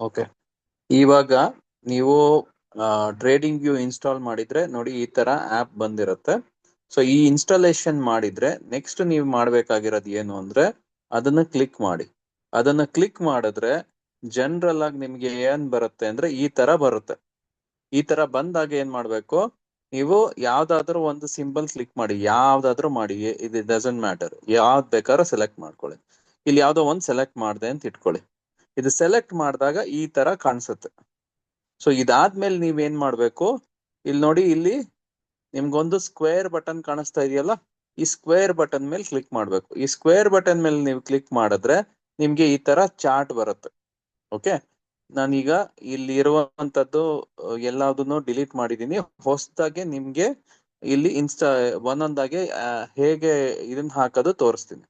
Okay, ಇವಾಗ ನೀವು trading view install ಮಾಡಿದ್ರೆ ನೋಡಿ ಈ ತರ ಆಪ್ ಬಂದಿರುತ್ತೆ. ಸೊ ಈ ಇನ್ಸ್ಟಾಲೇಷನ್ ಮಾಡಿದ್ರೆ ನೆಕ್ಸ್ಟ್ ನೀವು ಮಾಡ್ಬೇಕಾಗಿರೋದು ಏನು ಅಂದ್ರೆ ಅದನ್ನ ಕ್ಲಿಕ್ ಮಾಡಿ. ಅದನ್ನ ಕ್ಲಿಕ್ ಮಾಡಿದ್ರೆ ಜನರಲ್ ಆಗಿ ನಿಮ್ಗೆ ಏನ್ ಬರುತ್ತೆ ಅಂದ್ರೆ ಈ ತರ ಬರುತ್ತೆ. ಈ ತರ ಬಂದಾಗ ಏನ್ ಮಾಡ್ಬೇಕು, ನೀವು ಯಾವ್ದಾದ್ರು ಒಂದು ಸಿಂಬಲ್ ಕ್ಲಿಕ್ ಮಾಡಿ, ಯಾವ್ದಾದ್ರು ಮಾಡಿ, ಇದು ಡಸಂಟ್ ಮ್ಯಾಟರ್, ಯಾವ್ದು ಬೇಕಾದ್ರೂ ಸೆಲೆಕ್ಟ್ ಮಾಡ್ಕೊಳ್ಳಿ. ಇಲ್ಲಿ ಯಾವ್ದೋ ಒಂದ್ ಸೆಲೆಕ್ಟ್ ಮಾಡಿದೆ ಅಂತ ಇಟ್ಕೊಳ್ಳಿ. ಇದು ಸೆಲೆಕ್ಟ್ ಮಾಡಿದಾಗ ಈ ತರ ಕಾಣಿಸುತ್ತೆ. ಸೊ ಇದಾದ್ಮೇಲೆ ನೀವೇನ್ ಮಾಡ್ಬೇಕು, ಇಲ್ಲಿ ನೋಡಿ, ಇಲ್ಲಿ ನಿಮ್ಗೊಂದು ಸ್ಕ್ವೇರ್ ಬಟನ್ ಕಾಣಿಸ್ತಾ ಇದೆಯಲ್ಲ, ಈ ಸ್ಕ್ವೇರ್ ಬಟನ್ ಮೇಲೆ ಕ್ಲಿಕ್ ಮಾಡ್ಬೇಕು. ಈ ಸ್ಕ್ವೇರ್ ಬಟನ್ ಮೇಲೆ ನೀವು ಕ್ಲಿಕ್ ಮಾಡಿದ್ರೆ ನಿಮ್ಗೆ ಈ ತರ ಚಾರ್ಟ್ ಬರುತ್ತೆ. ಓಕೆ, ನಾನೀಗ ಇಲ್ಲಿ ಇರುವಂತದ್ದು ಎಲ್ಲದನ್ನು ಡಿಲೀಟ್ ಮಾಡಿದೀನಿ. ಹೊಸದಾಗಿ ನಿಮ್ಗೆ ಇಲ್ಲಿ ಒಂದೊಂದಾಗಿ ಹೇಗೆ ಇದನ್ನ ಹಾಕೋದು ತೋರಿಸ್ತೀನಿ,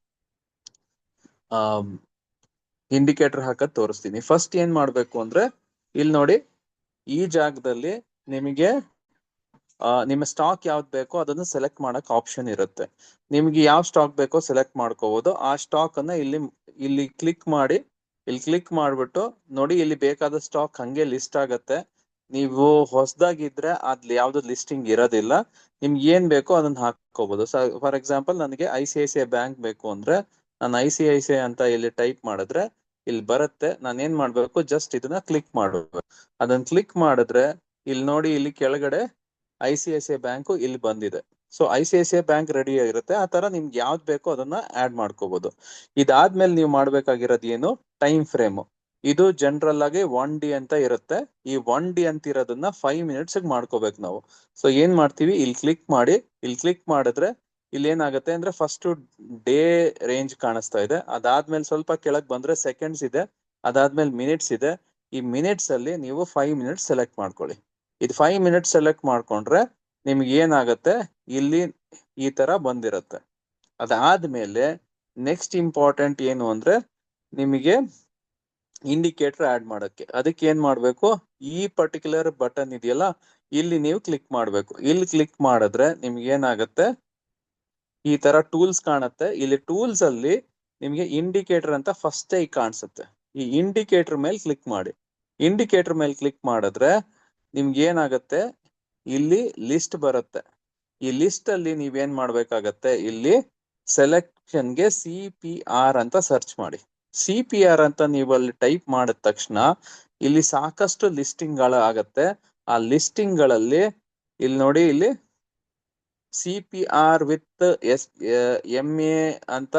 ಇಂಡಿಕೇಟರ್ ಹಾಕೋದು ತೋರಿಸ್ತೀನಿ. ಫಸ್ಟ್ ಏನ್ ಮಾಡ್ಬೇಕು ಅಂದ್ರೆ ಇಲ್ಲಿ ನೋಡಿ, ಈ ಜಾಗದಲ್ಲಿ ನಿಮಗೆ ನಿಮ್ಮ ಸ್ಟಾಕ್ ಯಾವ್ದು ಬೇಕೋ ಅದನ್ನ ಸೆಲೆಕ್ಟ್ ಮಾಡಕ್ ಆಪ್ಷನ್ ಇರುತ್ತೆ. ನಿಮ್ಗೆ ಯಾವ ಸ್ಟಾಕ್ ಬೇಕೋ ಸೆಲೆಕ್ಟ್ ಮಾಡ್ಕೋಬಹುದು. ಆ ಸ್ಟಾಕ್ ಅನ್ನ ಇಲ್ಲಿ ಕ್ಲಿಕ್ ಮಾಡಿ, ಇಲ್ಲಿ ಕ್ಲಿಕ್ ಮಾಡ್ಬಿಟ್ಟು ನೋಡಿ, ಇಲ್ಲಿ ಬೇಕಾದ ಸ್ಟಾಕ್ ಹಂಗೆ ಲಿಸ್ಟ್ ಆಗತ್ತೆ. ನೀವು ಹೊಸದಾಗಿದ್ರೆ ಅದ್ ಯಾವ್ದು ಲಿಸ್ಟಿಂಗ್ ಇರೋದಿಲ್ಲ. ನಿಮ್ಗೆ ಏನ್ ಬೇಕೋ ಅದನ್ನ ಹಾಕೋಬಹುದು. ಫಾರ್ ಎಕ್ಸಾಂಪಲ್ ನನಗೆ ICICI ಬ್ಯಾಂಕ್ ಬೇಕು ಅಂದ್ರೆ ನಾನು ICICI ಅಂತ ಇಲ್ಲಿ ಟೈಪ್ ಮಾಡಿದ್ರೆ ಇಲ್ಲಿ ಬರುತ್ತೆ. ನಾನು ಏನ್ ಮಾಡ್ಬೇಕು, ಜಸ್ಟ್ ಇದನ್ನ ಕ್ಲಿಕ್ ಮಾಡ್ಬೇಕು. ಅದನ್ನ ಕ್ಲಿಕ್ ಮಾಡಿದ್ರೆ ಇಲ್ಲಿ ನೋಡಿ, ಇಲ್ಲಿ ಕೆಳಗಡೆ ICICI ಬ್ಯಾಂಕ್ ಇಲ್ಲಿ ಬಂದಿದೆ. ಸೊ ICICI ಬ್ಯಾಂಕ್ ರೆಡಿ ಆಗಿರುತ್ತೆ. ಆ ತರ ನಿಮ್ಗೆ ಯಾವ್ದು ಬೇಕೋ ಅದನ್ನ ಆಡ್ ಮಾಡ್ಕೋಬಹುದು. ಇದಾದ್ಮೇಲೆ ನೀವು ಮಾಡ್ಬೇಕಾಗಿರೋದು ಏನು, ಟೈಮ್ ಫ್ರೇಮ್. ಇದು ಜನರಲ್ ಆಗಿ 1D ಅಂತ ಇರುತ್ತೆ. ಈ 1D ಅಂತ ಇರೋದನ್ನ 5 ಮಿನಿಟ್ಸ್ ಮಾಡ್ಕೋಬೇಕು ನಾವು. ಸೊ ಏನ್ ಮಾಡ್ತೀವಿ, ಇಲ್ಲಿ ಕ್ಲಿಕ್ ಮಾಡಿ, ಇಲ್ಲಿ ಕ್ಲಿಕ್ ಮಾಡಿದ್ರೆ ಇಲ್ಲಿ ಏನಾಗುತ್ತೆ ಅಂದ್ರೆ ಫಸ್ಟ್ ಡೇ ರೇಂಜ್ ಕಾಣಿಸ್ತಾ ಇದೆ. ಅದಾದ್ಮೇಲೆ ಸ್ವಲ್ಪ ಕೆಳಗ್ ಬಂದ್ರೆ ಸೆಕೆಂಡ್ಸ್ ಇದೆ, ಅದಾದ್ಮೇಲೆ ಮಿನಿಟ್ಸ್ ಇದೆ. ಈ ಮಿನಿಟ್ಸ್ ಅಲ್ಲಿ ನೀವು 5 ಮಿನಿಟ್ಸ್ ಸೆಲೆಕ್ಟ್ ಮಾಡ್ಕೊಳ್ಳಿ. ಇದು 5 ಮಿನಿಟ್ಸ್ ಸೆಲೆಕ್ಟ್ ಮಾಡ್ಕೊಂಡ್ರೆ ನಿಮ್ಗೆ ಏನಾಗತ್ತೆ, ಇಲ್ಲಿ ಈ ತರ ಬಂದಿರತ್ತೆ. ಅದಾದ್ಮೇಲೆ ನೆಕ್ಸ್ಟ್ ಇಂಪಾರ್ಟೆಂಟ್ ಏನು ಅಂದ್ರೆ ನಿಮಗೆ ಇಂಡಿಕೇಟರ್ ಆಡ್ ಮಾಡಕ್ಕೆ. ಅದಕ್ಕೆ ಏನ್ ಮಾಡ್ಬೇಕು, ಈ ಪರ್ಟಿಕ್ಯುಲರ್ ಬಟನ್ ಇದೆಯಲ್ಲ, ಇಲ್ಲಿ ನೀವು ಕ್ಲಿಕ್ ಮಾಡ್ಬೇಕು. ಇಲ್ಲಿ ಕ್ಲಿಕ್ ಮಾಡಿದ್ರೆ ನಿಮ್ಗೆ ಏನಾಗತ್ತೆ, ಈ ತರ ಟೂಲ್ಸ್ ಕಾಣುತ್ತೆ. ಇಲ್ಲಿ ಟೂಲ್ಸ್ ಅಲ್ಲಿ ನಿಮ್ಗೆ ಇಂಡಿಕೇಟರ್ ಅಂತ ಫಸ್ಟ್ ಕಾಣಿಸುತ್ತೆ. ಈ ಇಂಡಿಕೇಟರ್ ಮೇಲೆ ಕ್ಲಿಕ್ ಮಾಡಿ. ಇಂಡಿಕೇಟರ್ ಮೇಲೆ ಕ್ಲಿಕ್ ಮಾಡಿದ್ರೆ ನಿಮ್ಗೆ ಏನಾಗತ್ತೆ, ಇಲ್ಲಿ ಲಿಸ್ಟ್ ಬರುತ್ತೆ. ಈ ಲಿಸ್ಟ್ ಅಲ್ಲಿ ನೀವೇನ್ ಮಾಡ್ಬೇಕಾಗತ್ತೆ, ಇಲ್ಲಿ ಸೆಲೆಕ್ಷನ್ಗೆ CPR ಅಂತ ಸರ್ಚ್ ಮಾಡಿ. CPR ಅಂತ ನೀವು ಅಲ್ಲಿ ಟೈಪ್ ಮಾಡಿದ ತಕ್ಷಣ ಇಲ್ಲಿ ಸಾಕಷ್ಟು ಲಿಸ್ಟಿಂಗ್ ಗಳು ಆಗತ್ತೆ. ಆ ಲಿಸ್ಟಿಂಗ್ ಗಳಲ್ಲಿ ಇಲ್ಲಿ ನೋಡಿ, ಇಲ್ಲಿ CPR ವಿತ್ MA ಅಂತ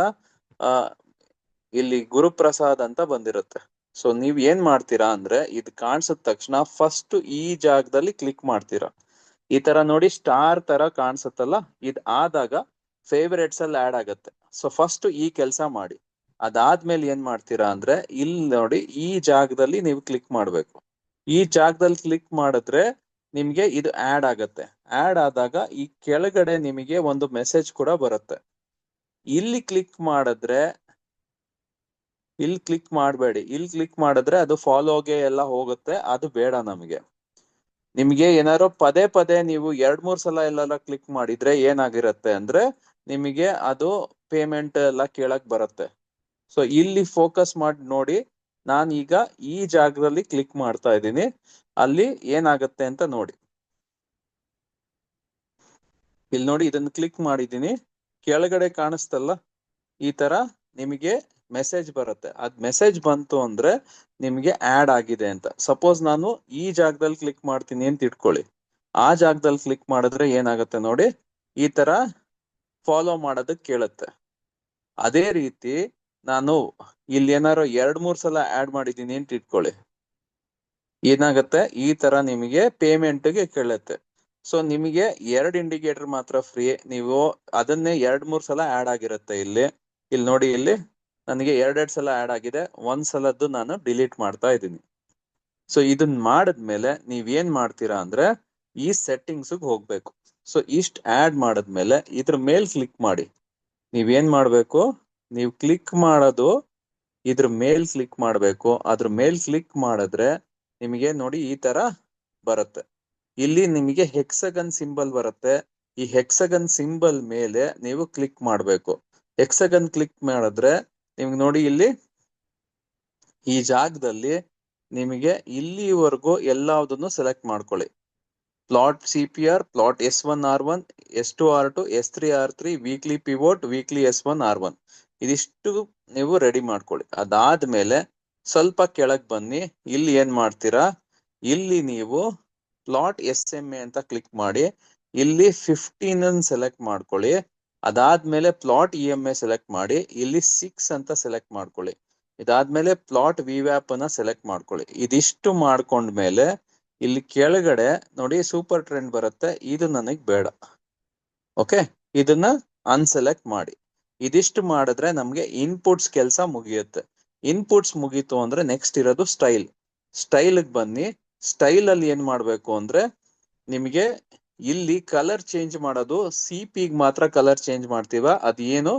ಇಲ್ಲಿ ಗುರುಪ್ರಸಾದ್ ಅಂತ ಬಂದಿರುತ್ತೆ. ಸೊ ನೀವ್ ಏನ್ ಮಾಡ್ತೀರಾ ಅಂದ್ರೆ ಇದು ಕಾಣಿಸಿದ ತಕ್ಷಣ ಫಸ್ಟ್ ಈ ಜಾಗದಲ್ಲಿ ಕ್ಲಿಕ್ ಮಾಡ್ತೀರಾ. ಈ ತರ ನೋಡಿ ಸ್ಟಾರ್ ತರ ಕಾಣಿಸುತ್ತಲ್ಲ, ಇದ್ ಆದಾಗ ಫೇವರೇಟ್ಸ್ ಅಲ್ಲಿ ಆಡ್ ಆಗತ್ತೆ. ಸೊ ಫಸ್ಟ್ ಈ ಕೆಲಸ ಮಾಡಿ. ಅದಾದ್ಮೇಲೆ ಏನ್ ಮಾಡ್ತೀರಾ ಅಂದ್ರೆ ಇಲ್ಲಿ ನೋಡಿ, ಈ ಜಾಗದಲ್ಲಿ ನೀವು ಕ್ಲಿಕ್ ಮಾಡ್ಬೇಕು. ಈ ಜಾಗದಲ್ಲಿ ಕ್ಲಿಕ್ ಮಾಡಿದ್ರೆ ನಿಮ್ಗೆ ಇದು ಆಡ್ ಆಗತ್ತೆ. ಆಡ್ ಆದಾಗ ಈ ಕೆಳಗಡೆ ನಿಮಗೆ ಒಂದು ಮೆಸೇಜ್ ಕೂಡ ಬರುತ್ತೆ. ಇಲ್ಲಿ ಕ್ಲಿಕ್ ಮಾಡಿದ್ರೆ, ಇಲ್ಲಿ ಕ್ಲಿಕ್ ಮಾಡಬೇಡಿ. ಇಲ್ಲಿ ಕ್ಲಿಕ್ ಮಾಡಿದ್ರೆ ಅದು ಫಾಲೋಗೆ ಎಲ್ಲ ಹೋಗುತ್ತೆ, ಅದು ಬೇಡ ನಮಗೆ. ನಿಮ್ಗೆ ಏನಾದ್ರು ಪದೇ ಪದೇ ನೀವು 2-3 ಸಲ ಎಲ್ಲ ಕ್ಲಿಕ್ ಮಾಡಿದ್ರೆ ಏನಾಗಿರುತ್ತೆ ಅಂದ್ರೆ ನಿಮಗೆ ಅದು ಪೇಮೆಂಟ್ ಎಲ್ಲ ಕೇಳಕ್ ಬರುತ್ತೆ. ಸೊ ಇಲ್ಲಿ ಫೋಕಸ್ ಮಾಡಿ ನೋಡಿ, ನಾನು ಈಗ ಈ ಜಾಗದಲ್ಲಿ ಕ್ಲಿಕ್ ಮಾಡ್ತಾ ಇದ್ದೀನಿ. ಅಲ್ಲಿ ಏನಾಗುತ್ತೆ ಅಂತ ನೋಡಿ. ಇಲ್ಲಿ ನೋಡಿ, ಇದನ್ನ ಕ್ಲಿಕ್ ಮಾಡಿದ್ದೀನಿ, ಕೆಳಗಡೆ ಕಾಣಿಸ್ತಲ್ಲ, ಈ ತರ ನಿಮಗೆ ಮೆಸೇಜ್ ಬರುತ್ತೆ. ಅದ್ ಮೆಸೇಜ್ ಬಂತು ಅಂದ್ರೆ ನಿಮ್ಗೆ ಆಡ್ ಆಗಿದೆ ಅಂತ. ಸಪೋಸ್ ನಾನು ಈ ಜಾಗದಲ್ಲಿ ಕ್ಲಿಕ್ ಮಾಡ್ತೀನಿ ಅಂತ ಇಟ್ಕೊಳ್ಳಿ. ಆ ಜಾಗದಲ್ಲಿ ಕ್ಲಿಕ್ ಮಾಡಿದ್ರೆ ಏನಾಗುತ್ತೆ ನೋಡಿ, ಈ ತರ ಫಾಲೋ ಮಾಡೋದಕ್ಕೆ ಕೇಳುತ್ತೆ. ಅದೇ ರೀತಿ ನಾನು ಇಲ್ಲಿ ಏನಾರು 2-3 ಸಲ ಆಡ್ ಮಾಡಿದೀನಿ ಅಂತ ಇಟ್ಕೊಳ್ಳಿ, ಏನಾಗತ್ತೆ, ಈ ತರ ನಿಮಗೆ ಪೇಮೆಂಟ್ಗೆ ಕೇಳುತ್ತೆ. ಸೊ ನಿಮಗೆ 2 ಇಂಡಿಕೇಟರ್ ಮಾತ್ರ ಫ್ರೀ. ನೀವು ಅದನ್ನೇ 2-3 ಸಲ ಆಡ್ ಆಗಿರುತ್ತೆ. ಇಲ್ಲಿ ನೋಡಿ, ಇಲ್ಲಿ ನನಗೆ 2 ಸಲ ಆಡ್ ಆಗಿದೆ. 1 ಸಲದ್ದು ನಾನು ಡಿಲೀಟ್ ಮಾಡ್ತಾ ಇದ್ದೀನಿ. ಸೊ ಇದನ್ನ ಮಾಡಿದ್ಮೇಲೆ ನೀವ್ ಏನ್ ಮಾಡ್ತೀರಾ ಅಂದ್ರೆ ಈ ಸೆಟ್ಟಿಂಗ್ಸ್ ಹೋಗ್ಬೇಕು. ಸೊ ಇಷ್ಟ ಆಡ್ ಮಾಡಿದ್ಮೇಲೆ ಇದ್ರ ಮೇಲ್ ಕ್ಲಿಕ್ ಮಾಡಿ. ನೀವೇನ್ ಮಾಡ್ಬೇಕು, ನೀವು ಕ್ಲಿಕ್ ಮಾಡೋದು ಇದ್ರ ಮೇಲ್ ಕ್ಲಿಕ್ ಮಾಡ್ಬೇಕು. ಅದ್ರ ಮೇಲ್ ಕ್ಲಿಕ್ ಮಾಡಿದ್ರೆ ನಿಮಗೆ ನೋಡಿ ಈ ತರ ಬರುತ್ತೆ. ಇಲ್ಲಿ ನಿಮಗೆ ಹೆಕ್ಸಗನ್ ಸಿಂಬಲ್ ಬರುತ್ತೆ. ಈ ಹೆಕ್ಸಗನ್ ಸಿಂಬಲ್ ಮೇಲೆ ನೀವು ಕ್ಲಿಕ್ ಮಾಡ್ಬೇಕು. ಹೆಕ್ಸಗನ್ ಕ್ಲಿಕ್ ಮಾಡಿದ್ರೆ ನಿಮ್ಗೆ ನೋಡಿ, ಇಲ್ಲಿ ಈ ಜಾಗದಲ್ಲಿ ನಿಮಗೆ ಇಲ್ಲಿವರೆಗೂ ಎಲ್ಲದನ್ನು ಸೆಲೆಕ್ಟ್ ಮಾಡ್ಕೊಳ್ಳಿ. Plot CPR, plot S1R1, S2R2, S3R3, weekly pivot, weekly S1R1 ಇದಿಷ್ಟು ನೀವು ರೆಡಿ ಮಾಡ್ಕೊಳ್ಳಿ. ಅದಾದ್ಮೇಲೆ ಸ್ವಲ್ಪ ಕೆಳಗ್ ಬನ್ನಿ. ಇಲ್ಲಿ ಏನ್ ಮಾಡ್ತೀರಾ, ಇಲ್ಲಿ ನೀವು ಪ್ಲಾಟ್ SMA ಅಂತ ಕ್ಲಿಕ್ ಮಾಡಿ ಇಲ್ಲಿ 15 ಸೆಲೆಕ್ಟ್ ಮಾಡ್ಕೊಳ್ಳಿ. ಅದಾದ್ಮೇಲೆ ಪ್ಲಾಟ್ EMA ಸೆಲೆಕ್ಟ್ ಮಾಡಿ ಇಲ್ಲಿ 6 ಅಂತ ಸೆಲೆಕ್ಟ್ ಮಾಡ್ಕೊಳ್ಳಿ. ಇದಾದ್ಮೇಲೆ ಪ್ಲಾಟ್ VWAP ಅನ್ನ ಸೆಲೆಕ್ಟ್ ಮಾಡ್ಕೊಳ್ಳಿ. ಇದಿಷ್ಟು ಮಾಡ್ಕೊಂಡ್ಮೇಲೆ ಇಲ್ಲಿ ಕೆಳಗಡೆ ನೋಡಿ ಸೂಪರ್ ಟ್ರೆಂಡ್ ಬರುತ್ತೆ, ಇದು ನನಗ್ ಬೇಡ. ಓಕೆ, ಇದನ್ನ ಅನ್ಸೆಲೆಕ್ಟ್ ಮಾಡಿ. ಇದಿಷ್ಟು ಮಾಡಿದ್ರೆ ನಮ್ಗೆ ಇನ್ಪುಟ್ಸ್ ಕೆಲಸ ಮುಗಿಯುತ್ತೆ. ಇನ್ಪುಟ್ಸ್ ಮುಗೀತು ಅಂದ್ರೆ ನೆಕ್ಸ್ಟ್ ಇರೋದು ಸ್ಟೈಲ್ ಬನ್ನಿ. ಸ್ಟೈಲ್ ಅಲ್ಲಿ ಏನ್ ಮಾಡ್ಬೇಕು ಅಂದ್ರೆ ನಿಮಗೆ ಇಲ್ಲಿ ಕಲರ್ ಚೇಂಜ್ ಮಾಡೋದು CP ಮಾತ್ರ ಕಲರ್ ಚೇಂಜ್ ಮಾಡ್ತೀವ, ಅದೇನು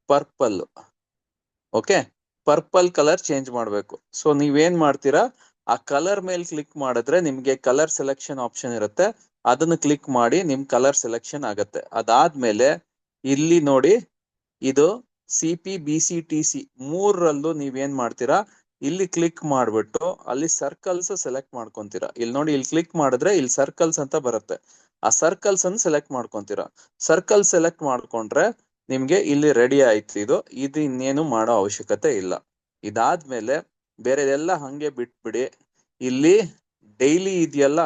purple. Okay, purple colour change ಮಾಡ್ಬೇಕು. ಸೊ ನೀವೇನ್ ಮಾಡ್ತೀರಾ, ಆ ಕಲರ್ ಮೇಲೆ ಕ್ಲಿಕ್ ಮಾಡಿದ್ರೆ ನಿಮ್ಗೆ ಕಲರ್ ಸೆಲೆಕ್ಷನ್ ಆಪ್ಷನ್ ಇರುತ್ತೆ, ಅದನ್ನ ಕ್ಲಿಕ್ ಮಾಡಿ ನಿಮ್ ಕಲರ್ ಸೆಲೆಕ್ಷನ್ ಆಗತ್ತೆ. ಅದಾದ್ಮೇಲೆ ಇಲ್ಲಿ ನೋಡಿ ಇದು CP BC TC ಮೂರರಲ್ಲೂ ನೀವೇನ್ ಮಾಡ್ತೀರಾ, ಇಲ್ಲಿ ಕ್ಲಿಕ್ ಮಾಡ್ಬಿಟ್ಟು ಅಲ್ಲಿ ಸರ್ಕಲ್ಸ್ ಸೆಲೆಕ್ಟ್ ಮಾಡ್ಕೊಂತೀರಾ. ಇಲ್ಲಿ ನೋಡಿ, ಇಲ್ಲಿ ಕ್ಲಿಕ್ ಮಾಡಿದ್ರೆ ಇಲ್ಲಿ ಸರ್ಕಲ್ಸ್ ಅಂತ ಬರುತ್ತೆ, ಆ ಸರ್ಕಲ್ಸ್ ಅನ್ನು ಸೆಲೆಕ್ಟ್ ಮಾಡ್ಕೊಂತೀರಾ. ಸರ್ಕಲ್ ಸೆಲೆಕ್ಟ್ ಮಾಡ್ಕೊಂಡ್ರೆ ನಿಮ್ಗೆ ಇಲ್ಲಿ ರೆಡಿ ಆಯ್ತು. ಇದು ಇನ್ನೇನು ಮಾಡೋ ಅವಶ್ಯಕತೆ ಇಲ್ಲ. ಇದಾದ್ಮೇಲೆ ಬೇರೆದೆಲ್ಲ ಹಂಗೆ ಬಿಟ್ಬಿಡಿ. ಇಲ್ಲಿ ಡೈಲಿ ಇದೆಯಲ್ಲ,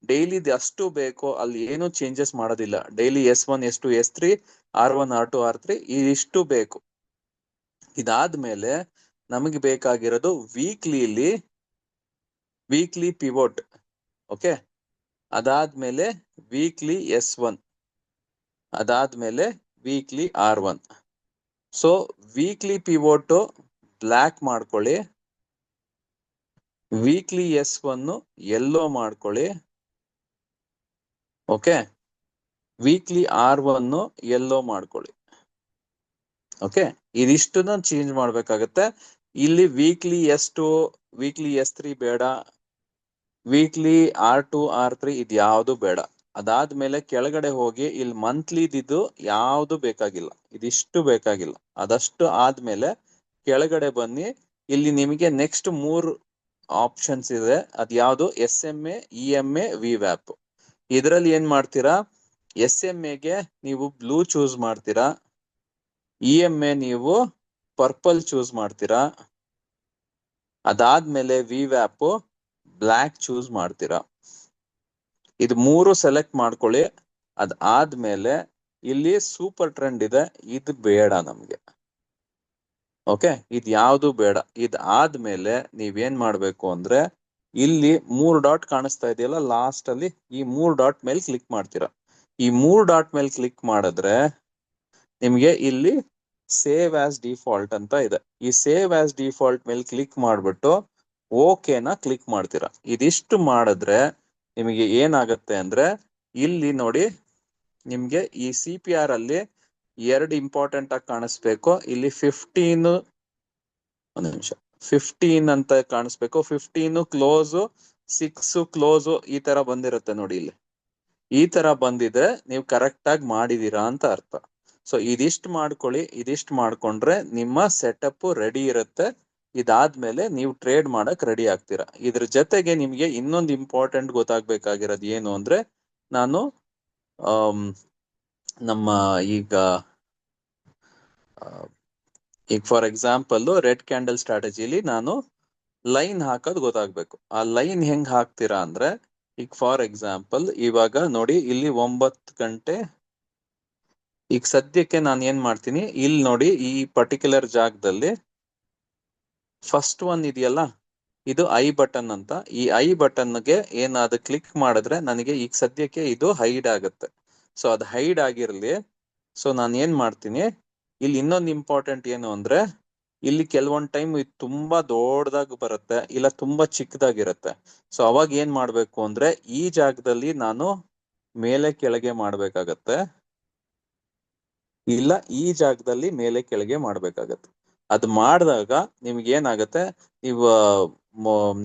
ಡೈಲಿ ಅಷ್ಟು ಬೇಕೋ ಅಲ್ಲಿ ಏನು ಚೇಂಜಸ್ ಮಾಡೋದಿಲ್ಲ. Daily S1, S2, S3, R1, R2, R3 ಇಷ್ಟು ಬೇಕು. ಇದಾದ್ಮೇಲೆ ನಮಗೆ ಬೇಕಾಗಿರೋದು ವೀಕ್ಲಿ ಪಿವೋಟ್. ಓಕೆ, ಅದಾದ್ಮೇಲೆ ವೀಕ್ಲಿ S1, ಅದಾದ್ಮೇಲೆ weekly R1. So weekly pivot black ಮಾಡ್ಕೊಳ್ಳಿ, ವೀಕ್ಲಿ S1 ಯೆಲ್ಲೋ ಮಾಡ್ಕೊಳ್ಳಿ. ಓಕೆ, ವೀಕ್ಲಿ R1 ಯೆಲ್ಲೋ ಮಾಡ್ಕೊಳ್ಳಿ. ಓಕೆ, ಇದಿಷ್ಟನ್ನ ಚೇಂಜ್ ಮಾಡ್ಬೇಕಾಗತ್ತೆ. ಇಲ್ಲಿ ವೀಕ್ಲಿ S2, ವೀಕ್ಲಿ S3 ಬೇಡ, ವೀಕ್ಲಿ R2, R3 ಇದು ಯಾವುದು ಬೇಡ. ಅದಾದ್ಮೇಲೆ ಕೆಳಗಡೆ ಹೋಗಿ ಇಲ್ಲಿ ಮಂತ್ಲಿದಿದ್ದು ಯಾವುದು ಬೇಕಾಗಿಲ್ಲ, ಇದಿಷ್ಟು ಬೇಕಾಗಿಲ್ಲ. ಅದಷ್ಟು ಆದ್ಮೇಲೆ ಕೆಳಗಡೆ ಬನ್ನಿ. ಇಲ್ಲಿ ನಿಮಗೆ ನೆಕ್ಸ್ಟ್ 3 ಆಪ್ಷನ್ಸ್ ಇದೆ. ಅದ್ಯಾವುದು SMA, EMA, VWAP. ಇದರಲ್ಲಿ ಏನ್ ಮಾಡ್ತೀರಾ, SMA ನೀವು ಬ್ಲೂ ಚೂಸ್ ಮಾಡ್ತೀರಾ, EMA ನೀವು ಪರ್ಪಲ್ ಚೂಸ್ ಮಾಡ್ತೀರಾ, ಅದಾದ್ಮೇಲೆ VWAP ಬ್ಲ್ಯಾಕ್ ಚೂಸ್ ಮಾಡ್ತೀರಾ. ಇದು 3 ಸೆಲೆಕ್ಟ್ ಮಾಡ್ಕೊಳ್ಳಿ. ಅದಾದ್ಮೇಲೆ ಇಲ್ಲಿ ಸೂಪರ್ ಟ್ರೆಂಡ್ ಇದೆ, ಇದು ಬೇಡ ನಮ್ಗೆ. ಓಕೆ, ಇದು ಯಾವುದು ಬೇಡ. ಇದಾದ್ಮೇಲೆ ನೀವೇನ್ ಮಾಡ್ಬೇಕು ಅಂದ್ರೆ ಇಲ್ಲಿ 3 ಡಾಟ್ ಕಾಣಿಸ್ತಾ ಇದೆಯಲ್ಲ ಲಾಸ್ಟ್ ಅಲ್ಲಿ, ಈ 3 ಡಾಟ್ ಮೇಲೆ ಕ್ಲಿಕ್ ಮಾಡ್ತೀರಾ. ಈ 3 ಡಾಟ್ ಮೇಲೆ ಕ್ಲಿಕ್ ಮಾಡಿದ್ರೆ ನಿಮ್ಗೆ ಇಲ್ಲಿ ಸೇವ್ ಆಸ್ ಡಿಫಾಲ್ಟ್ ಅಂತ ಇದೆ. ಈ ಸೇವ್ ಆಸ್ ಡಿಫಾಲ್ಟ್ ಮೇಲೆ ಕ್ಲಿಕ್ ಮಾಡ್ಬಿಟ್ಟು ಓಕೆನ ಕ್ಲಿಕ್ ಮಾಡ್ತೀರಾ. ಇದಿಷ್ಟು ಮಾಡಿದ್ರೆ ನಿಮಗೆ ಏನಾಗುತ್ತೆ ಅಂದ್ರೆ ಇಲ್ಲಿ ನೋಡಿ, ನಿಮ್ಗೆ ಈ CPR ಅಲ್ಲಿ 2 ಇಂಪಾರ್ಟೆಂಟ್ ಆಗಿ ಕಾಣಿಸ್ಬೇಕು. ಇಲ್ಲಿ 15 ಅಂತ ಕಾಣಿಸ್ಬೇಕು, 15 ಕ್ಲೋಸ್, 6 ಕ್ಲೋಸ್ ಈ ತರ ಬಂದಿರುತ್ತೆ ನೋಡಿ. ಇಲ್ಲಿ ಈ ತರ ಬಂದಿದ್ರೆ ನೀವು ಕರೆಕ್ಟ್ ಆಗಿ ಮಾಡಿದೀರಾ ಅಂತ ಅರ್ಥ. ಸೊ ಇದಿಷ್ಟು ಮಾಡ್ಕೊಳ್ಳಿ. ಇದಿಷ್ಟು ಮಾಡ್ಕೊಂಡ್ರೆ ನಿಮ್ಮ ಸೆಟಪ್ ರೆಡಿ ಇರುತ್ತೆ. ಇದಾದ್ಮೇಲೆ ನೀವು ಟ್ರೇಡ್ ಮಾಡಕ್ ರೆಡಿ ಆಗ್ತೀರಾ. ಇದ್ರ ಜೊತೆಗೆ ನಿಮ್ಗೆ ಇನ್ನೊಂದು ಇಂಪಾರ್ಟೆಂಟ್ ಗೊತ್ತಾಗ್ಬೇಕಾಗಿರೋದು ಏನು ಅಂದ್ರೆ, ನಾನು ನಮ್ಮ ಈಗ ಫಾರ್ ಎಕ್ಸಾಂಪಲ್ ರೆಡ್ ಕ್ಯಾಂಡಲ್ ಸ್ಟ್ರಾಟಜಿಲಿ ನಾನು ಲೈನ್ ಹಾಕೋದು ಗೊತ್ತಾಗ್ಬೇಕು. ಆ ಲೈನ್ ಹೆಂಗ್ ಹಾಕ್ತೀರಾ ಅಂದ್ರೆ, ಈಗ ಫಾರ್ ಎಕ್ಸಾಂಪಲ್ ಇವಾಗ ನೋಡಿ ಇಲ್ಲಿ 9 ಗಂಟೆ, ಈಗ ಸದ್ಯಕ್ಕೆ ನಾನು ಏನ್ ಮಾಡ್ತೀನಿ, ಇಲ್ಲಿ ನೋಡಿ ಈ ಪರ್ಟಿಕ್ಯುಲರ್ ಜಾಗದಲ್ಲಿ ಫಸ್ಟ್ ಒನ್ ಇದೆಯಲ್ಲ, ಇದು ಐ ಬಟನ್ ಅಂತ. ಈ ಐ ಬಟನ್ಗೆ ಏನಾದ್ರು ಕ್ಲಿಕ್ ಮಾಡಿದ್ರೆ ನನಗೆ ಈಗ ಸದ್ಯಕ್ಕೆ ಇದು ಹೈಡ್ ಆಗುತ್ತೆ. ಸೊ ಅದು ಹೈಡ್ ಆಗಿರ್ಲಿ. ಸೊ ನಾನು ಏನ್ ಮಾಡ್ತೀನಿ, ಇಲ್ಲಿ ಇನ್ನೊಂದು ಇಂಪಾರ್ಟೆಂಟ್ ಏನು ಅಂದ್ರೆ, ಇಲ್ಲಿ ಕೆಲವೊಂದ್ ಟೈಮ್ ಇದು ತುಂಬಾ ದೊಡ್ಡದಾಗಿ ಬರುತ್ತೆ, ಇಲ್ಲ ತುಂಬಾ ಚಿಕ್ಕದಾಗಿರುತ್ತೆ. ಸೊ ಅವಾಗ ಏನ್ ಮಾಡ್ಬೇಕು ಅಂದ್ರೆ ಈ ಜಾಗದಲ್ಲಿ ನಾನು ಮೇಲೆ ಕೆಳಗೆ ಮಾಡ್ಬೇಕಾಗತ್ತೆ, ಇಲ್ಲ ಈ ಜಾಗದಲ್ಲಿ ಮೇಲೆ ಕೆಳಗೆ ಮಾಡ್ಬೇಕಾಗತ್ತೆ. ಅದು ಮಾಡಿದಾಗ ನಿಮ್ಗೆ ಏನಾಗತ್ತೆ,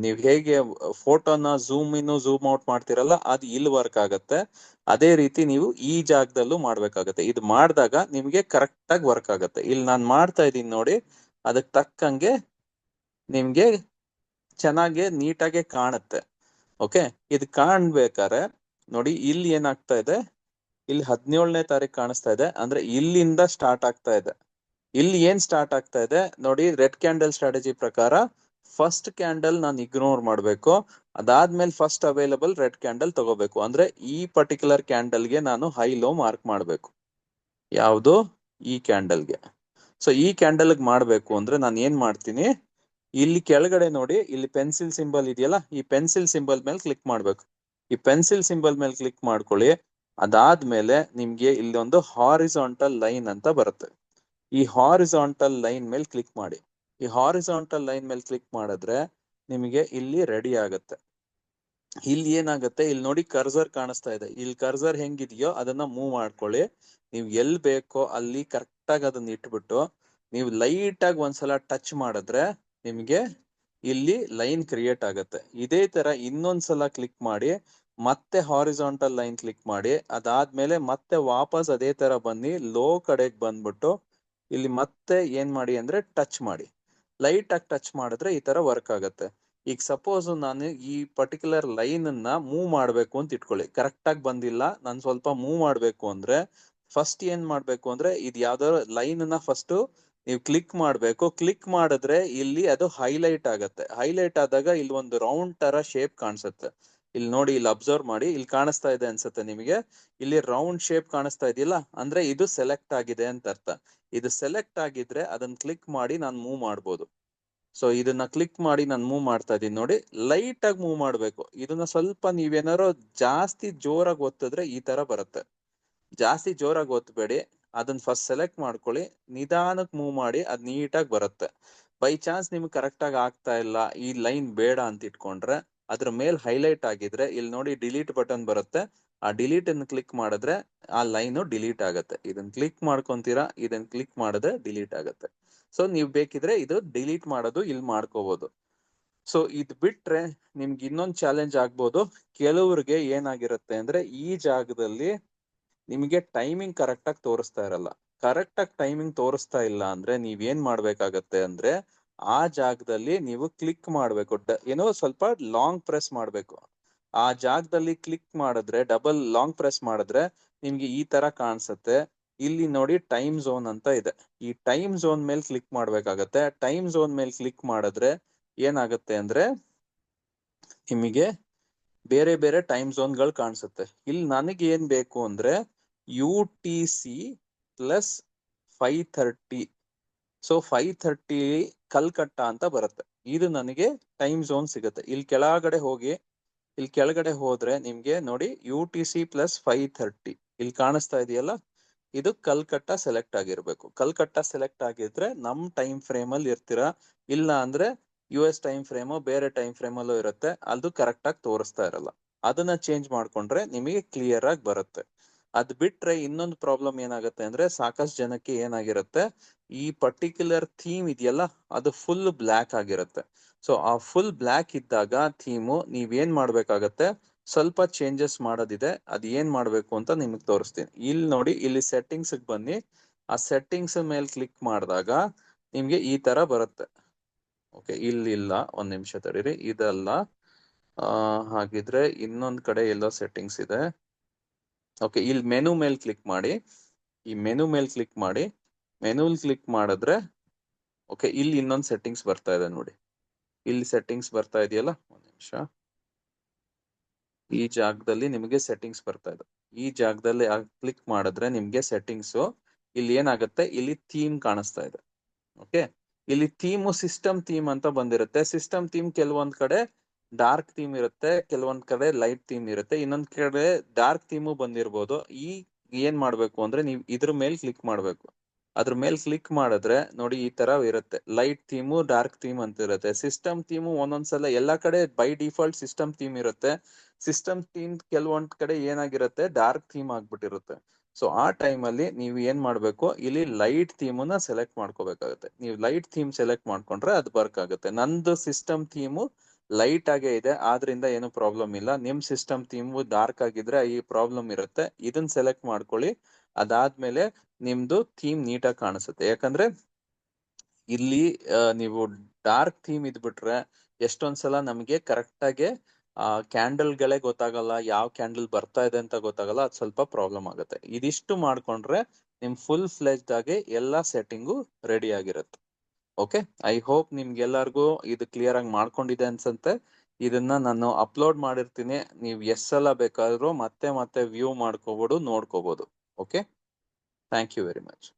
ನೀವ್ ಹೇಗೆ ಫೋಟೋನ ಝೂಮ್ ಇನ್ ಝೂಮ್ ಔಟ್ ಮಾಡ್ತಿರಲ್ಲ, ಅದು ಇಲ್ಲಿ ವರ್ಕ್ ಆಗತ್ತೆ. ಅದೇ ರೀತಿ ನೀವು ಈ ಜಾಗದಲ್ಲೂ ಮಾಡ್ಬೇಕಾಗತ್ತೆ. ಇದು ಮಾಡಿದಾಗ ನಿಮ್ಗೆ ಕರೆಕ್ಟ್ ಆಗಿ ವರ್ಕ್ ಆಗತ್ತೆ. ಇಲ್ಲಿ ನಾನು ಮಾಡ್ತಾ ಇದ್ದೀನಿ ನೋಡಿ, ಅದಕ್ಕೆ ತಕ್ಕಂಗೆ ನಿಮ್ಗೆ ಚೆನ್ನಾಗಿ ನೀಟಾಗೆ ಕಾಣುತ್ತೆ. ಓಕೆ, ಇದು ಕಾಣ್ಬೇಕಾರೆ ನೋಡಿ ಇಲ್ಲಿ ಏನಾಗ್ತಾ ಇದೆ, ಇಲ್ಲಿ 17ನೇ ತಾರೀಕು ಕಾಣಿಸ್ತಾ ಇದೆ, ಅಂದ್ರೆ ಇಲ್ಲಿಂದ ಸ್ಟಾರ್ಟ್ ಆಗ್ತಾ ಇದೆ. ಇಲ್ಲಿ ಏನ್ ಸ್ಟಾರ್ಟ್ ಆಗ್ತಾ ಇದೆ ನೋಡಿ, ರೆಡ್ ಕ್ಯಾಂಡಲ್ ಸ್ಟ್ರಾಟಜಿ ಪ್ರಕಾರ ಫಸ್ಟ್ ಕ್ಯಾಂಡಲ್ ನಾನು ಇಗ್ನೋರ್ ಮಾಡ್ಬೇಕು, ಅದಾದ್ಮೇಲೆ ಫಸ್ಟ್ ಅವೈಲಬಲ್ ರೆಡ್ ಕ್ಯಾಂಡಲ್ ತಗೋಬೇಕು. ಅಂದ್ರೆ ಈ ಪರ್ಟಿಕ್ಯುಲರ್ ಕ್ಯಾಂಡಲ್ಗೆ ನಾನು ಹೈ ಲೋ ಮಾರ್ಕ್ ಮಾಡ್ಬೇಕು. ಯಾವುದು? ಈ ಕ್ಯಾಂಡಲ್ಗೆ. ಸೊ ಈ ಕ್ಯಾಂಡಲ್ಗೆ ಮಾಡ್ಬೇಕು ಅಂದ್ರೆ ನಾನು ಏನ್ ಮಾಡ್ತೀನಿ, ಇಲ್ಲಿ ಕೆಳಗಡೆ ನೋಡಿ, ಇಲ್ಲಿ ಪೆನ್ಸಿಲ್ ಸಿಂಬಲ್ ಇದೆಯಲ್ಲ, ಈ ಪೆನ್ಸಿಲ್ ಸಿಂಬಲ್ ಮೇಲೆ ಕ್ಲಿಕ್ ಮಾಡ್ಬೇಕು. ಈ ಪೆನ್ಸಿಲ್ ಸಿಂಬಲ್ ಮೇಲೆ ಕ್ಲಿಕ್ ಮಾಡ್ಕೊಳ್ಳಿ. ಅದಾದ್ಮೇಲೆ ನಿಮ್ಗೆ ಇಲ್ಲಿ ಒಂದು ಹಾರಿಜಾಂಟಲ್ ಲೈನ್ ಅಂತ ಬರುತ್ತೆ. ಈ ಹಾರಿಜಾಂಟಲ್ ಲೈನ್ ಮೇಲೆ ಕ್ಲಿಕ್ ಮಾಡಿ. ಈ ಹಾರಿಜಾಂಟಲ್ ಲೈನ್ ಮೇಲೆ ಕ್ಲಿಕ್ ಮಾಡಿದ್ರೆ ನಿಮಗೆ ಇಲ್ಲಿ ರೆಡಿ ಆಗುತ್ತೆ. ಇಲ್ಲಿ ಏನಾಗುತ್ತೆ, ಇಲ್ಲಿ ನೋಡಿ ಕರ್ಸರ್ ಕಾಣಿಸ್ತಾ ಇದೆ. ಇಲ್ಲಿ ಕರ್ಸರ್ ಹೆಂಗಿದೆಯೋ ಅದನ್ನ ಮೂವ್ ಮಾಡ್ಕೊಳ್ಳಿ. ನೀವು ಎಲ್ಲಿ ಬೇಕೋ ಅಲ್ಲಿ ಕರೆಕ್ಟ್ ಆಗಿ ಅದನ್ನ ಇಟ್ಬಿಟ್ಟು ನೀವು ಲೈಟ್ ಆಗಿ ಒಂದ್ಸಲ ಟಚ್ ಮಾಡಿದ್ರೆ ನಿಮ್ಗೆ ಇಲ್ಲಿ ಲೈನ್ ಕ್ರಿಯೇಟ್ ಆಗುತ್ತೆ. ಇದೇ ತರ ಇನ್ನೊಂದ್ಸಲ ಕ್ಲಿಕ್ ಮಾಡಿ, ಮತ್ತೆ ಹಾರಿಜಾಂಟಲ್ ಲೈನ್ ಕ್ಲಿಕ್ ಮಾಡಿ, ಅದಾದ್ಮೇಲೆ ಮತ್ತೆ ವಾಪಸ್ ಅದೇ ತರ ಬನ್ನಿ, ಲೋ ಕಡೆಗೆ ಬಂದ್ಬಿಟ್ಟು ಇಲ್ಲಿ ಮತ್ತೆ ಏನ್ ಮಾಡಿ ಅಂದ್ರೆ ಟಚ್ ಮಾಡಿ. ಲೈಟ್ ಆಗಿ ಟಚ್ ಮಾಡಿದ್ರೆ ಈ ತರ ವರ್ಕ್ ಆಗುತ್ತೆ. ಈಗ ಸಪೋಸ್ ನಾನು ಈ ಪರ್ಟಿಕ್ಯುಲರ್ ಲೈನ್ ಅನ್ನ ಮೂವ್ ಮಾಡ್ಬೇಕು ಅಂತ ಇಟ್ಕೊಳ್ಳಿ, ಕರೆಕ್ಟ್ ಆಗಿ ಬಂದಿಲ್ಲ, ನಾನು ಸ್ವಲ್ಪ ಮೂವ್ ಮಾಡ್ಬೇಕು ಅಂದ್ರೆ ಫಸ್ಟ್ ಏನ್ ಮಾಡ್ಬೇಕು ಅಂದ್ರೆ ಇದು ಯಾವ್ದಾದ್ರು ಲೈನ್ ಅನ್ನ ಫಸ್ಟ್ ನೀವು ಕ್ಲಿಕ್ ಮಾಡ್ಬೇಕು. ಕ್ಲಿಕ್ ಮಾಡಿದ್ರೆ ಇಲ್ಲಿ ಅದು ಹೈಲೈಟ್ ಆಗತ್ತೆ. ಹೈಲೈಟ್ ಆದಾಗ ಇಲ್ಲಿ ಒಂದು ರೌಂಡ್ ತರ ಶೇಪ್ ಕಾಣಿಸುತ್ತೆ. ಇಲ್ಲಿ ನೋಡಿ, ಇಲ್ಲಿ ಅಬ್ಸರ್ವ್ ಮಾಡಿ, ಇಲ್ಲಿ ಕಾಣಿಸ್ತಾ ಇದೆ ಅನ್ಸುತ್ತೆ ನಿಮಗೆ. ಇಲ್ಲಿ ರೌಂಡ್ ಶೇಪ್ ಕಾಣಿಸ್ತಾ ಇದೆಯಲ್ಲ, ಅಂದ್ರೆ ಇದು ಸೆಲೆಕ್ಟ್ ಆಗಿದೆ ಅಂತ ಅರ್ಥ. ಇದು ಸೆಲೆಕ್ಟ್ ಆಗಿದ್ರೆ ಅದನ್ನ ಕ್ಲಿಕ್ ಮಾಡಿ ನಾನು ಮೂವ್ ಮಾಡ್ಬೋದು. ಸೊ ಇದನ್ನ ಕ್ಲಿಕ್ ಮಾಡಿ ನಾನು ಮೂವ್ ಮಾಡ್ತಾ ಇದೀನಿ ನೋಡಿ, ಲೈಟ್ ಆಗಿ ಮೂವ್ ಮಾಡ್ಬೇಕು. ಇದನ್ನ ಸ್ವಲ್ಪ ನೀವೇನಾರು ಜಾಸ್ತಿ ಜೋರಾಗಿ ಒತ್ತಿದ್ರೆ ಈ ತರ ಬರುತ್ತೆ. ಜಾಸ್ತಿ ಜೋರಾಗಿ ಒತ್ತಬೇಡಿ, ಅದನ್ನ ಫಸ್ಟ್ ಸೆಲೆಕ್ಟ್ ಮಾಡ್ಕೊಳ್ಳಿ, ನಿಧಾನಕ್ಕೆ ಮೂವ್ ಮಾಡಿ, ಅದ್ ನೀಟಾಗಿ ಬರುತ್ತೆ. ಬೈ ಚಾನ್ಸ್ ನಿಮ್ಗೆ ಕರೆಕ್ಟ್ ಆಗಿ ಆಗ್ತಾ ಇಲ್ಲ, ಈ ಲೈನ್ ಬೇಡ ಅಂತ ಇಟ್ಕೊಂಡ್ರೆ ಅದ್ರ ಮೇಲ್ ಹೈಲೈಟ್ ಆಗಿದ್ರೆ ಇಲ್ಲಿ ನೋಡಿ ಡಿಲೀಟ್ ಬಟನ್ ಬರುತ್ತೆ. ಆ ಡಿಲೀಟ್ ಅನ್ನು ಕ್ಲಿಕ್ ಮಾಡಿದ್ರೆ ಆ ಲೈನ್ ಡಿಲೀಟ್ ಆಗುತ್ತೆ. ಇದನ್ನ ಕ್ಲಿಕ್ ಮಾಡ್ಕೊಂತೀರಾ, ಇದನ್ನ ಕ್ಲಿಕ್ ಮಾಡಿದ್ರೆ ಡಿಲೀಟ್ ಆಗುತ್ತೆ. ಸೊ ನೀವ್ ಬೇಕಿದ್ರೆ ಇದು ಡಿಲೀಟ್ ಮಾಡೋದು ಇಲ್ಲಿ ಮಾಡ್ಕೋಬಹುದು. ಸೊ ಇದ್ ಬಿಟ್ರೆ ನಿಮ್ಗೆ ಇನ್ನೊಂದು ಚಾಲೆಂಜ್ ಆಗ್ಬೋದು. ಕೆಲವ್ರಿಗೆ ಏನಾಗಿರುತ್ತೆ ಅಂದ್ರೆ ಈ ಜಾಗದಲ್ಲಿ ನಿಮಗೆ ಟೈಮಿಂಗ್ ಕರೆಕ್ಟ್ ಆಗಿ ತೋರಿಸ್ತಾ ಇರಲ್ಲ. ಕರೆಕ್ಟ್ ಆಗಿ ಟೈಮಿಂಗ್ ತೋರಿಸ್ತಾ ಇಲ್ಲ ಅಂದ್ರೆ ನೀವ್ ಏನ್ ಮಾಡ್ಬೇಕಾಗತ್ತೆ ಅಂದ್ರೆ ಆ ಜಾಗದಲ್ಲಿ ನೀವು ಕ್ಲಿಕ್ ಮಾಡ್ಬೇಕು, ಏನೋ ಸ್ವಲ್ಪ ಲಾಂಗ್ ಪ್ರೆಸ್ ಮಾಡ್ಬೇಕು. ಆ ಜಾಗದಲ್ಲಿ ಕ್ಲಿಕ್ ಮಾಡಿದ್ರೆ, ಡಬಲ್ ಲಾಂಗ್ ಪ್ರೆಸ್ ಮಾಡಿದ್ರೆ ನಿಮ್ಗೆ ಈ ತರ ಕಾಣಿಸುತ್ತೆ. ಇಲ್ಲಿ ನೋಡಿ ಟೈಮ್ ಝೋನ್ ಅಂತ ಇದೆ. ಈ ಟೈಮ್ ಝೋನ್ ಮೇಲೆ ಕ್ಲಿಕ್ ಮಾಡ್ಬೇಕಾಗತ್ತೆ. ಟೈಮ್ ಝೋನ್ ಮೇಲೆ ಕ್ಲಿಕ್ ಮಾಡಿದ್ರೆ ಏನಾಗುತ್ತೆ ಅಂದ್ರೆ ನಿಮಗೆ ಬೇರೆ ಬೇರೆ ಟೈಮ್ ಝೋನ್ಗಳು ಕಾಣಿಸುತ್ತೆ. ಇಲ್ಲಿ ನನಗೆ ಏನ್ ಬೇಕು ಅಂದ್ರೆ UTC ಪ್ಲಸ್ 5:30. ಸೊ 5:30 ಕಲ್ಕಟ್ಟ ಅಂತ ಬರುತ್ತೆ. ಇದು ನನಗೆ ಟೈಮ್ ಝೋನ್ ಸಿಗುತ್ತೆ. ಇಲ್ಲಿ ಕೆಳಗಡೆ ಹೋಗಿ, ಇಲ್ಲಿ ಕೆಳಗಡೆ ಹೋದ್ರೆ ನಿಮ್ಗೆ ನೋಡಿ UTC ಪ್ಲಸ್ 5:30 ಇಲ್ಲಿ ಕಾಣಿಸ್ತಾ ಇದೆಯಲ್ಲ, ಇದು ಕಲ್ಕಟ್ಟ ಸೆಲೆಕ್ಟ್ ಆಗಿರ್ಬೇಕು. ಕಲ್ಕಟ್ಟ ಸೆಲೆಕ್ಟ್ ಆಗಿದ್ರೆ ನಮ್ ಟೈಮ್ ಫ್ರೇಮ್ ಅಲ್ಲಿ ಇರ್ತೀರಾ. ಇಲ್ಲ ಅಂದ್ರೆ US ಟೈಮ್ ಫ್ರೇಮು ಬೇರೆ ಟೈಮ್ ಫ್ರೇಮ್ ಅಲ್ಲೂ ಇರುತ್ತೆ, ಅದು ಕರೆಕ್ಟ್ ಆಗಿ ತೋರಿಸ್ತಾ ಇರಲ್ಲ. ಅದನ್ನ ಚೇಂಜ್ ಮಾಡ್ಕೊಂಡ್ರೆ ನಿಮಗೆ ಕ್ಲಿಯರ್ ಆಗಿ ಬರುತ್ತೆ. ಅದ್ ಬಿಟ್ರೆ ಇನ್ನೊಂದು ಪ್ರಾಬ್ಲಮ್ ಏನಾಗುತ್ತೆ ಅಂದ್ರೆ ಸಾಕಷ್ಟು ಜನಕ್ಕೆ ಏನಾಗಿರುತ್ತೆ, ಈ ಪರ್ಟಿಕ್ಯುಲರ್ ಥೀಮ್ ಇದೆಯಲ್ಲ ಅದು ಫುಲ್ ಬ್ಲ್ಯಾಕ್ ಆಗಿರುತ್ತೆ. ಸೊ ಆ ಫುಲ್ ಬ್ಲ್ಯಾಕ್ ಇದ್ದಾಗ ಥೀಮು ನೀವೇನ್ ಮಾಡ್ಬೇಕಾಗತ್ತೆ, ಸ್ವಲ್ಪ ಚೇಂಜಸ್ ಮಾಡೋದಿದೆ. ಅದ್ ಏನ್ ಮಾಡ್ಬೇಕು ಅಂತ ನಿಮ್ಗೆ ತೋರಿಸ್ತೀನಿ. ಇಲ್ಲಿ ನೋಡಿ, ಇಲ್ಲಿ ಸೆಟ್ಟಿಂಗ್ಸ್ ಬನ್ನಿ. ಆ ಸೆಟ್ಟಿಂಗ್ಸ್ ಮೇಲೆ ಕ್ಲಿಕ್ ಮಾಡಿದಾಗ ನಿಮ್ಗೆ ಈ ತರ ಬರುತ್ತೆ. ಓಕೆ, ಇಲ್ಲಿಲ್ಲ, ಒಂದ್ ನಿಮಿಷ ತಡೀರಿ, ಇದಲ್ಲ. ಹಾಗಿದ್ರೆ ಇನ್ನೊಂದ್ ಕಡೆ ಎಲ್ಲೋ ಸೆಟ್ಟಿಂಗ್ಸ್ ಇದೆ. ಓಕೆ, ಇಲ್ಲಿ ಮೆನು ಮೇಲೆ ಕ್ಲಿಕ್ ಮಾಡಿ. ಈ ಮೆನು ಮೇಲೆ ಕ್ಲಿಕ್ ಮಾಡಿ, ಮೆನುಲ್ ಕ್ಲಿಕ್ ಮಾಡಿದ್ರೆ ಓಕೆ, ಇಲ್ಲಿ ಇನ್ನೊಂದು ಸೆಟ್ಟಿಂಗ್ಸ್ ಬರ್ತಾ ಇದೆ ನೋಡಿ. ಇಲ್ಲಿ ಸೆಟ್ಟಿಂಗ್ಸ್ ಬರ್ತಾ ಇದೆಯಲ್ಲ, ಒಂದ್ ನಿಮಿಷ. ಈ ಜಾಗದಲ್ಲಿ ನಿಮಗೆ ಸೆಟ್ಟಿಂಗ್ಸ್ ಬರ್ತಾ ಇದೆ. ಈ ಜಾಗದಲ್ಲಿ ಕ್ಲಿಕ್ ಮಾಡಿದ್ರೆ ನಿಮ್ಗೆ ಸೆಟ್ಟಿಂಗ್ಸ್ ಇಲ್ಲಿ ಏನಾಗುತ್ತೆ, ಇಲ್ಲಿ ಥೀಮ್ ಕಾಣಿಸ್ತಾ ಇದೆ. ಓಕೆ, ಇಲ್ಲಿ ಥೀಮು ಸಿಸ್ಟಮ್ ಥೀಮ್ ಅಂತ ಬಂದಿರುತ್ತೆ. ಸಿಸ್ಟಮ್ ಥೀಮ್ ಕೆಲವೊಂದ್ ಕಡೆ ಡಾರ್ಕ್ ಥೀಮ್ ಇರುತ್ತೆ, ಕೆಲವೊಂದ್ ಕಡೆ ಲೈಟ್ ಥೀಮ್ ಇರುತ್ತೆ, ಇನ್ನೊಂದ್ ಕಡೆ ಡಾರ್ಕ್ ಥೀಮು ಬಂದಿರ್ಬೋದು. ಈ ಏನ್ ಮಾಡ್ಬೇಕು ಅಂದ್ರೆ ನೀವು ಇದ್ರ ಮೇಲೆ ಕ್ಲಿಕ್ ಮಾಡ್ಬೇಕು. ಅದ್ರ ಮೇಲೆ ಕ್ಲಿಕ್ ಮಾಡಿದ್ರೆ ನೋಡಿ ಈ ತರ ಇರುತ್ತೆ, ಲೈಟ್ ಥೀಮು ಡಾರ್ಕ್ ಥೀಮ್ ಅಂತ ಇರುತ್ತೆ. ಸಿಸ್ಟಮ್ ಥೀಮು ಒಂದೊಂದ್ಸಲ ಎಲ್ಲಾ ಕಡೆ ಬೈ ಡಿಫಾಲ್ಟ್ ಸಿಸ್ಟಮ್ ಥೀಮ್ ಇರುತ್ತೆ. ಸಿಸ್ಟಮ್ ಥೀಮ್ ಕೆಲವೊಂದ್ ಕಡೆ ಏನಾಗಿರುತ್ತೆ, ಡಾರ್ಕ್ ಥೀಮ್ ಆಗ್ಬಿಟ್ಟಿರುತ್ತೆ. ಸೊ ಆ ಟೈಮ್ ಅಲ್ಲಿ ನೀವು ಏನ್ ಮಾಡ್ಬೇಕು, ಇಲ್ಲಿ ಲೈಟ್ ಥೀಮನ್ನ ಸೆಲೆಕ್ಟ್ ಮಾಡ್ಕೋಬೇಕಾಗುತ್ತೆ. ನೀವು ಲೈಟ್ ಥೀಮ್ ಸೆಲೆಕ್ಟ್ ಮಾಡ್ಕೊಂಡ್ರೆ ಅದು ವರ್ಕ್ ಆಗುತ್ತೆ. ನಂದು ಸಿಸ್ಟಮ್ ಥೀಮು ಲೈಟ್ ಆಗೇ ಇದೆ, ಆದ್ರಿಂದ ಏನು ಪ್ರಾಬ್ಲಮ್ ಇಲ್ಲ. ನಿಮ್ ಸಿಸ್ಟಮ್ ಥೀಮು ಡಾರ್ಕ್ ಆಗಿದ್ರೆ ಈ ಪ್ರಾಬ್ಲಮ್ ಇರುತ್ತೆ. ಇದನ್ನ ಸೆಲೆಕ್ಟ್ ಮಾಡ್ಕೊಳ್ಳಿ. ಅದಾದ್ಮೇಲೆ ನಿಮ್ದು ಥೀಮ್ ನೀಟಾಗಿ ಕಾಣಿಸುತ್ತೆ. ಯಾಕಂದ್ರೆ ಇಲ್ಲಿ ನೀವು ಡಾರ್ಕ್ ಥೀಮ್ ಇದ್ಬಿಟ್ರೆ ಎಷ್ಟೊಂದ್ಸಲ ನಮಗೆ ಕರೆಕ್ಟ್ ಆಗಿ ಕ್ಯಾಂಡಲ್ಗಳೇ ಗೊತ್ತಾಗಲ್ಲ, ಯಾವ ಕ್ಯಾಂಡಲ್ ಬರ್ತಾ ಇದೆ ಅಂತ ಗೊತ್ತಾಗಲ್ಲ, ಅದು ಸ್ವಲ್ಪ ಪ್ರಾಬ್ಲಮ್ ಆಗುತ್ತೆ. ಇದಿಷ್ಟು ಮಾಡ್ಕೊಂಡ್ರೆ ನಿಮ್ ಫುಲ್ ಫ್ಲೆಜ್ಡ್ ಆಗಿ ಎಲ್ಲಾ ಸೆಟ್ಟಿಂಗು ರೆಡಿ ಆಗಿರುತ್ತೆ. ಓಕೆ, ಐ ಹೋಪ್ ನಿಮ್ಗೆಲ್ಲರಿಗೂ ಇದು ಕ್ಲಿಯರ್ ಆಗಿ ಮಾಡ್ಕೊಂಡಿದೆ ಅನ್ಸಂತೆ. ಇದನ್ನ ನಾನು ಅಪ್ಲೋಡ್ ಮಾಡಿರ್ತೀನಿ, ನೀವು ಎಲ್ಲ ಬೇಕಾದ್ರೂ ಮತ್ತೆ ವ್ಯೂ ಮಾಡ್ಕೋಬಹುದು, ನೋಡ್ಕೋಬಹುದು. Okay, thank you very much.